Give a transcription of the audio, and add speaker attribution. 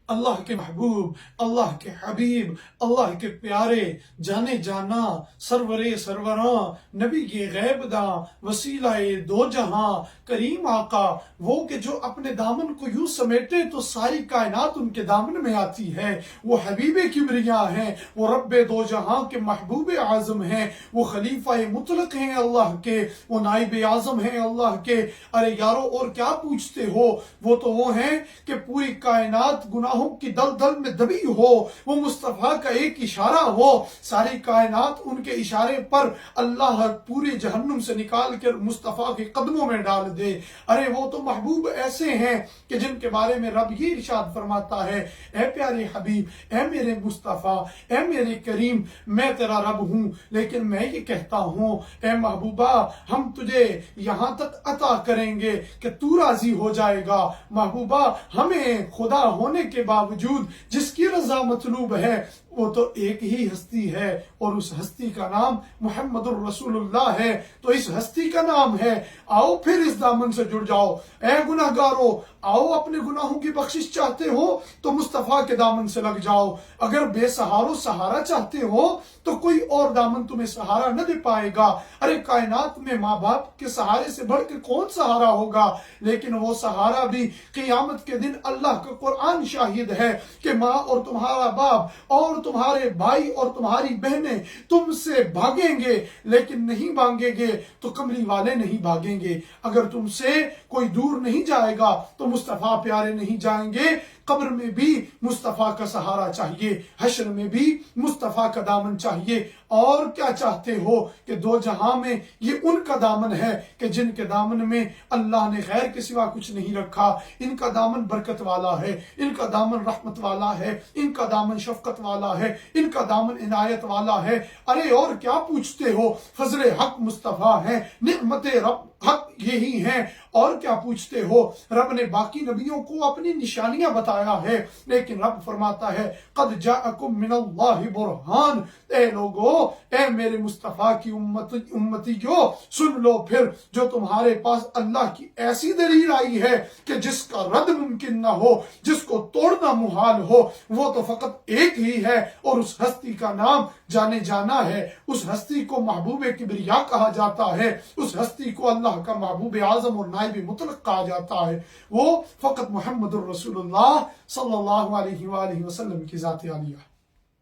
Speaker 1: اللہ کے محبوب، اللہ کے حبیب، اللہ کے پیارے، جانے جانا، سرور سروراں، نبی کی غیب داں، وسیلہ دو جہاں، کریم آقا، وہ کہ جو اپنے دامن کو یوں سمیٹے تو ساری کائنات ان کے دامن میں آتی ہے۔ وہ حبیب کبریا ہیں، وہ رب دو جہاں کے محبوب اعظم ہیں، وہ خلیفہ مطلق ہیں اللہ کے، وہ نائب اعظم ہیں اللہ کے۔ ارے یارو اور کیا پوچھتے ہو، وہ تو وہ ہیں کہ پوری کائنات گناہوں کی دلدل میں دبی ہو، وہ مصطفیٰ کا ایک اشارہ ہو، ساری کائنات ان کے اشارے پر اللہ پوری جہنم سے نکال کر مصطفیٰ کے قدموں میں ڈال دے۔ ارے وہ تو محبوب ایسے ہیں کہ جن کے بارے میں رب یہ ارشاد فرماتا ہے، اے پیارے حبیب، اے میرے مصطفیٰ، اے میرے کریم، میں تیرا رب ہوں، لیکن میں یہ کہتا ہوں اے محبوبہ ہم تجھے یہاں تک عطا کریں گے کہ تو راضی ہو جائے گا۔ محبوبہ ہمیں خدا ہونے کے باوجود جس کی رضا مطلوب ہے وہ تو ایک ہی ہستی ہے، اور اس ہستی کا نام محمد الرسول اللہ ہے۔ تو اس ہستی کا نام ہے، آؤ پھر اس دامن سے جڑ جاؤ۔ اے گناہگارو، آؤ اپنے گناہوں کی بخشش چاہتے ہو تو مصطفیٰ کے دامن سے لگ جاؤ۔ اگر بے سہارو سہارا چاہتے ہو تو کوئی اور دامن تمہیں سہارا نہ دے پائے گا۔ ارے کائنات میں ماں باپ کے سہارے سے بڑھ کے کون سہارا ہوگا، لیکن وہ سہارا بھی قیامت کے دن اللہ کا قرآن شاہد ہے کہ ماں اور تمہارا باپ اور تمہارے بھائی اور تمہاری بہنیں تم سے بھاگیں گے، لیکن نہیں بھاگیں گے تو کملی والے نہیں بھاگیں گے۔ اگر تم سے کوئی دور نہیں جائے گا تو مصطفیٰ پیارے نہیں جائیں گے۔ قبر میں بھی مصطفیٰ کا سہارا چاہیے، حشر میں بھی مصطفیٰ کا دامن چاہیے۔ اور کیا چاہتے ہو کہ دو جہاں میں یہ ان کا دامن ہے کہ جن کے دامن میں اللہ نے غیر کے سوا کچھ نہیں رکھا۔ ان کا دامن برکت والا ہے، ان کا دامن رحمت والا ہے، ان کا دامن شفقت والا ہے، ان کا دامن عنایت والا ہے۔ ارے اور کیا پوچھتے ہو، فضل حق مصطفیٰ ہیں، نعمت رب حق یہی ہیں۔ اور کیا پوچھتے ہو، رب نے باقی نبیوں کو اپنی نشانیاں بتایا ہے، لیکن رب فرماتا ہے قد جاءکم من اللہ برہان۔ اے لوگو، اے میرے مصطفیٰ کی امتیو، سن لو پھر جو تمہارے پاس اللہ کی ایسی دلیل آئی ہے کہ جس کا رد ممکن نہ ہو، جس کو توڑنا محال ہو، وہ تو فقط ایک ہی ہے، اور اس ہستی کا نام جانے جانا ہے۔ اس ہستی کو محبوب کبریا کہا جاتا ہے، اس ہستی کو اللہ کا محبوب اعظم اور نائب مطلق کہا جاتا ہے۔ وہ فقط محمد الرسول اللہ صلی اللہ علیہ وآلہ وسلم کی ذات عالیہ۔